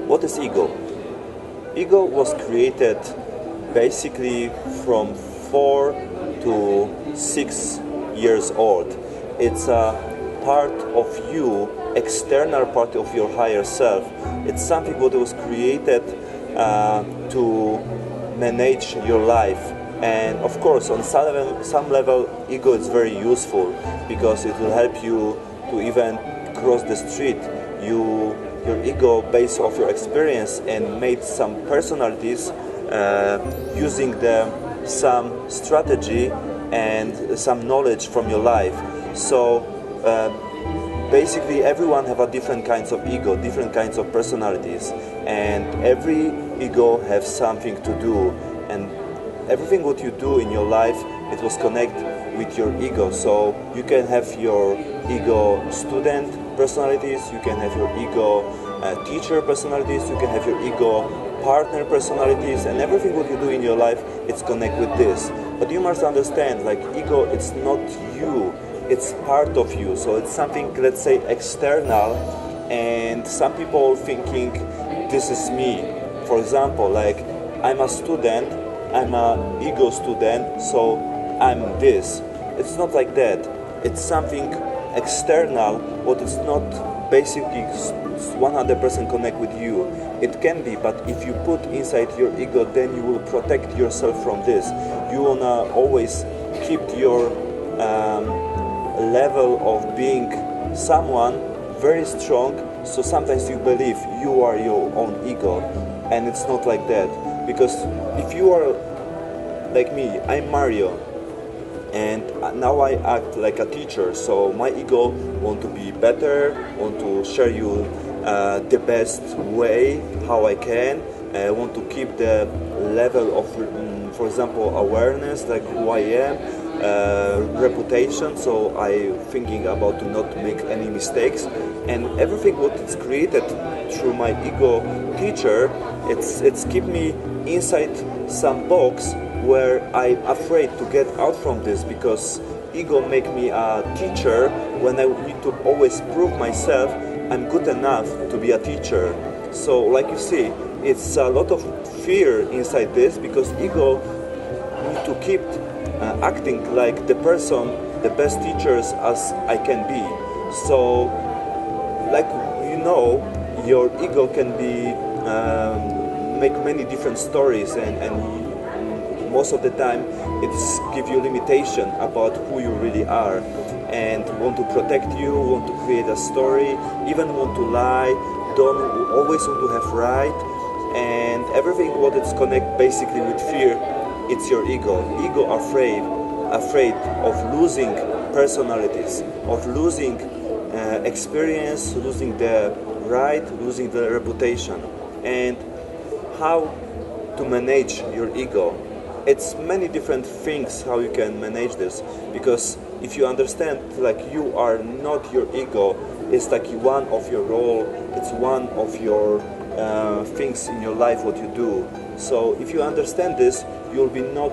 What is ego? Ego was created basically from 4 to 6 years old. It's a part of you, external part of your higher self. It's something that was created to manage your life. And of course, on some level, ego is very useful because it will help you to even cross the street. Your ego, based off your experience, and made some personalities using some strategy and some knowledge from your life. So basically, everyone have a different kinds of ego, different kinds of personalities, and every ego has something to do. And everything what you do in your life, it was connect with your ego. So you can have your ego student personalities, you can have your ego teacher personalities, you can have your ego partner personalities, and everything what you do in your life, it's connect with this. But you must understand, like, ego, it's not you, it's part of you. So it's something, let's say, external, and some people thinking this is me. For example, like, I'm a student, I'm an ego student, so I'm this. It's not like that. It's something external, what is not basically 100% connect with you. It can be, but if you put inside your ego, then you will protect yourself from this. You wanna always keep your level of being someone very strong, so sometimes you believe you are your own ego, and it's not like that. Because if you are like me, I'm Mario, and now I act like a teacher, so my ego want to be better, want to share you the best way how I can, want to keep the level of, for example, awareness, like who I am, reputation, so I thinking about to not make any mistakes, and everything what is created through my ego teacher, it's keep me inside some box where I'm afraid to get out from this, because ego make me a teacher when I need to always prove myself I'm good enough to be a teacher. So like you see, it's a lot of fear inside this, because ego need to keep acting like the person, the best teachers as I can be. So like, you know, your ego can be make many different stories, and most of the time it's give you limitation about who you really are, and want to protect you, want to create a story, even want to lie, don't always want to have right, and everything what it's connect basically with fear, it's your ego. Ego afraid of losing personalities, of losing experience, losing the right, losing the reputation. And how to manage your ego? It's many different things how you can manage this, because if you understand, like, you are not your ego, it's like one of your role, it's one of your things in your life what you do. So if you understand this, you'll be not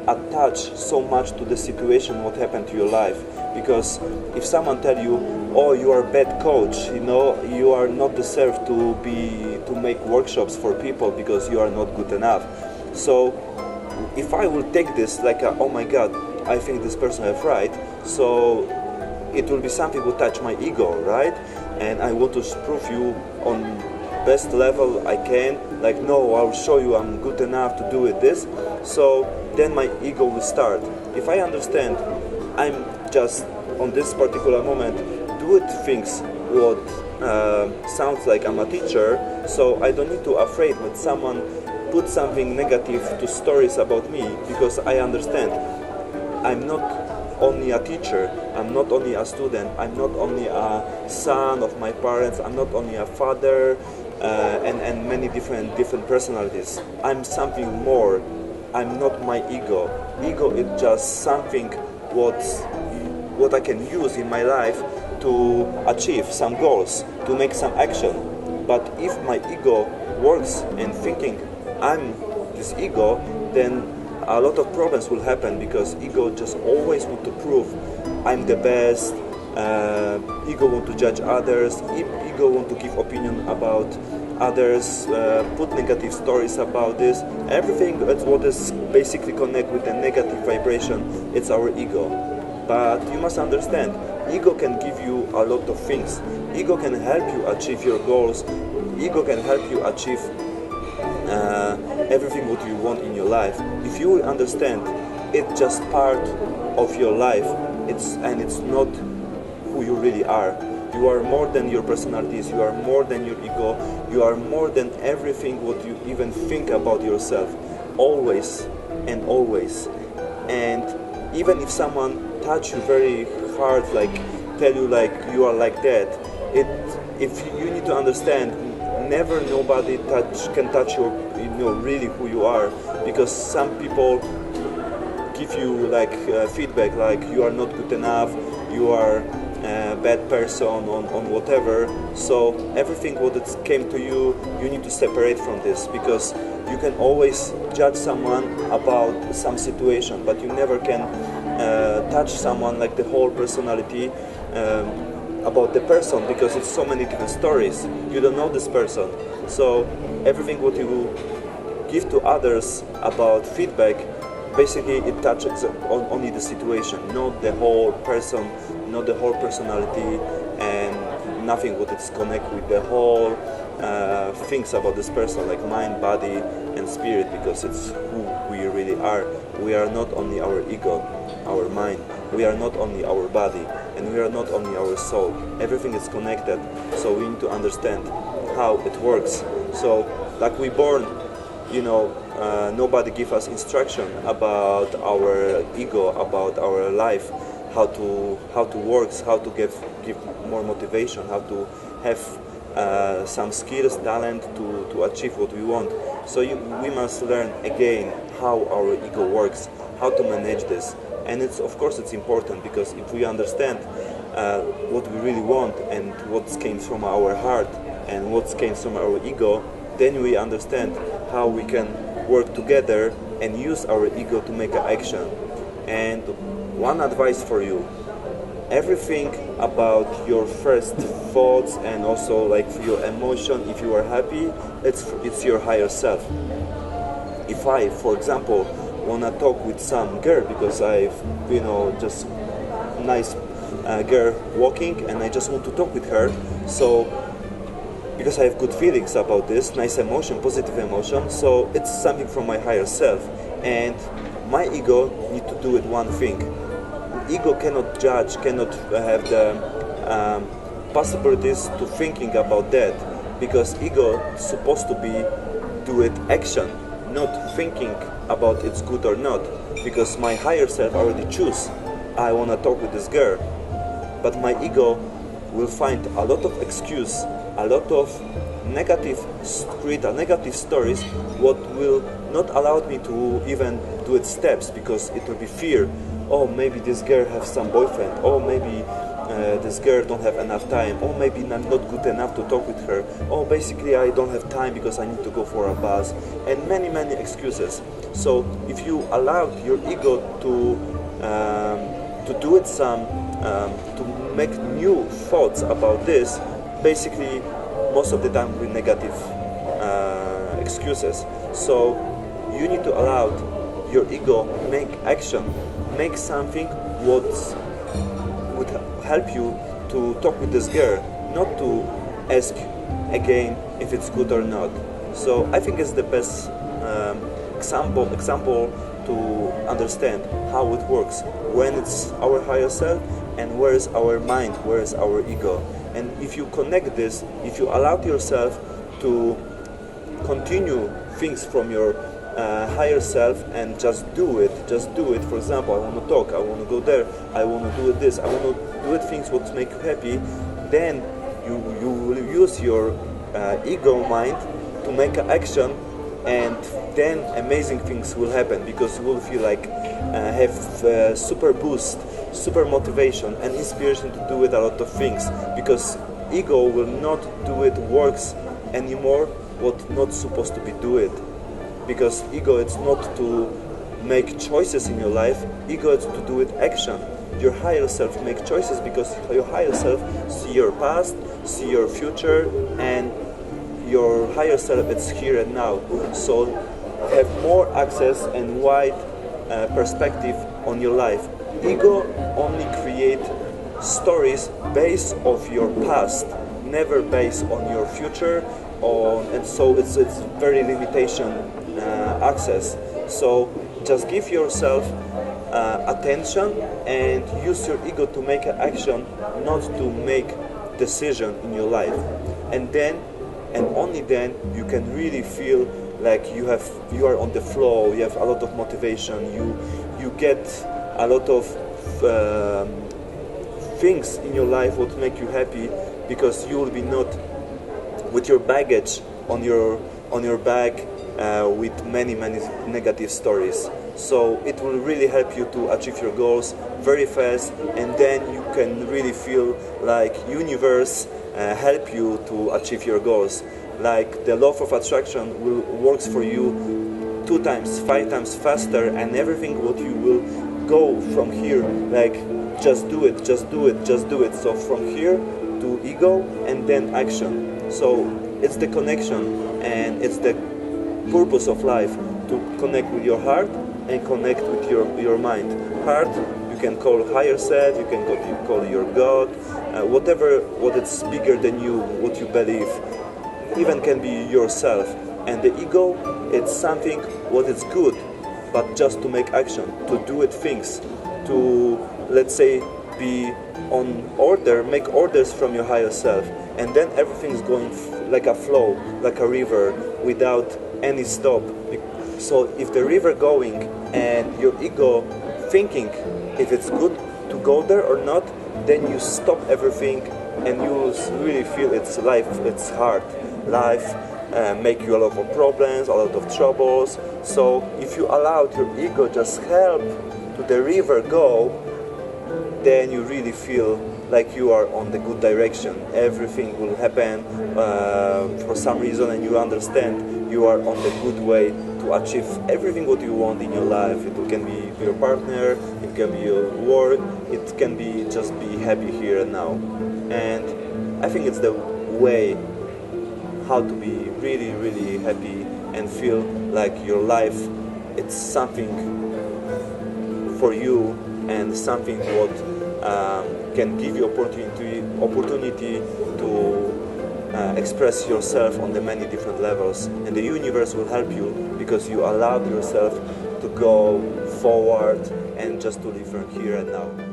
attached so much to the situation what happened to your life. Because if someone tell you, oh, you are a bad coach, you know, you are not deserved to make workshops for people because you are not good enough. So if I will take this like oh my god, I think this person is right, so it will be something will touch my ego, right? And I want to prove you on best level I can, like, no, I'll show you I'm good enough to do it this. So then my ego will start. If I understand I'm just on this particular moment do it things what sounds like I'm a teacher, so I don't need to afraid when someone put something negative to stories about me, because I understand I'm not only a teacher, I'm not only a student, I'm not only a son of my parents, I'm not only a father, and many different personalities. I'm something more. I'm not my ego. Ego is just something what I can use in my life to achieve some goals, to make some action. But if my ego works and thinking I'm this ego, then a lot of problems will happen, because ego just always want to prove I'm the best. Ego want to judge others. Ego want to give opinion about others put negative stories about this. Everything that's what is basically connect with the negative vibration, it's our ego. But you must understand, ego can give you a lot of things. Ego can help you achieve your goals. Ego can help you achieve everything what you want in your life. If you will understand it's just part of your life, it's not who you really are. You are more than your personalities, you are more than your ego, you are more than everything what you even think about yourself. Always and always. And even if someone touch you very hard, like tell you like you are like that, if you need to understand, never nobody can touch your, really who you are, because some people give you like feedback like you are not good enough, you are a bad person on whatever. So everything what it came to you, you need to separate from this, because you can always judge someone about some situation, but you never can touch someone like the whole personality about the person, because it's so many different stories. You don't know this person. So everything what you give to others about feedback, basically it touches on only the situation, not the whole person, not the whole personality, and nothing what it's connect with the whole things about this person, like mind, body and spirit, because it's who we really are. We are not only our ego, our mind, we are not only our body, and we are not only our soul. Everything is connected, so we need to understand how it works. So like we born, nobody give us instruction about our ego, about our life, how to work, how to give more motivation, how to have some skills, talent to achieve what we want. So we must learn again how our ego works, how to manage this. And it's important, because if we understand what we really want and what came from our heart and what came from our ego, then we understand how we can work together and use our ego to make an action. And one advice for you: everything about your first thoughts and also like your emotion, if you are happy, it's your higher self. If I, for example, wanna talk with some girl because I've just nice girl walking and I just want to talk with her, so because I have good feelings about this, nice emotion, positive emotion, so it's something from my higher self, and my ego need to do it one thing. Ego cannot judge, cannot have the possibilities to thinking about that, because ego is supposed to be do it action, not thinking about it's good or not, because my higher self already choose I want to talk with this girl, but my ego will find a lot of excuse, a lot of create negative stories, what will not allow me to even do it steps, because it will be fear. Oh, maybe this girl has some boyfriend, or maybe this girl don't have enough time, or maybe I'm not good enough to talk with her, or basically I don't have time because I need to go for a bus, and many excuses. So if you allow your ego to do it to make new thoughts about this, basically most of the time with negative excuses. So you need to allow your ego make action, make something what would help you to talk with this girl, not to ask again if it's good or not. So I think it's the best example to understand how it works, when it's our higher self and where is our mind, where is our ego. And if you connect this, if you allow yourself to continue things from your higher self and just do it. For example, I want to talk, I want to go there, I want to do this, I want to do it things what make you happy. Then you will use your ego mind to make an action, and then amazing things will happen, because you will feel like have super boost, super motivation and inspiration to do it a lot of things, because ego will not do it works anymore what not supposed to be do it. Because ego is not to make choices in your life, ego is to do it action. Your higher self make choices, because your higher self see your past, see your future, and your higher self is here and now. So have more access and wide perspective on your life. Ego only create stories based of your past, never based on your future, and so it's very limitation access. So just give yourself attention and use your ego to make an action, not to make decision in your life. And then, and only then, you can really feel like you are on the flow. You have a lot of motivation. You get a lot of things in your life what make you happy, because you will be not with your baggage on your back with many negative stories. So it will really help you to achieve your goals very fast, and then you can really feel like universe help you to achieve your goals. Like the law of attraction will works for you 2 times, 5 times faster, and everything what you will go from here, like just do it, just do it, just do it. So from here to ego and then action. So it's the connection and it's the purpose of life, to connect with your heart and connect with your mind. Heart, you can call higher self, you can call your God, whatever what is bigger than you, what you believe, even can be yourself. And the ego, it's something what is good, but just to make action, to do it things, to, let's say, be on order, make orders from your higher self, and then everything's going like a flow, like a river, without any stop. So if the river going and your ego thinking if it's good to go there or not, then you stop everything and you will really feel it's life, it's hard. Life make you a lot of problems, a lot of troubles. So if you allowed your ego just help to the river go, then you really feel like you are on the good direction. Everything will happen for some reason, and you understand you are on the good way to achieve everything what you want in your life. It can be your partner, it can be your work, it can be just be happy here and now. And I think it's the way how to be really happy and feel like your life, it's something for you and something what can give you opportunity to express yourself on the many different levels, and the universe will help you because you allowed yourself to go forward and just to live from here and now.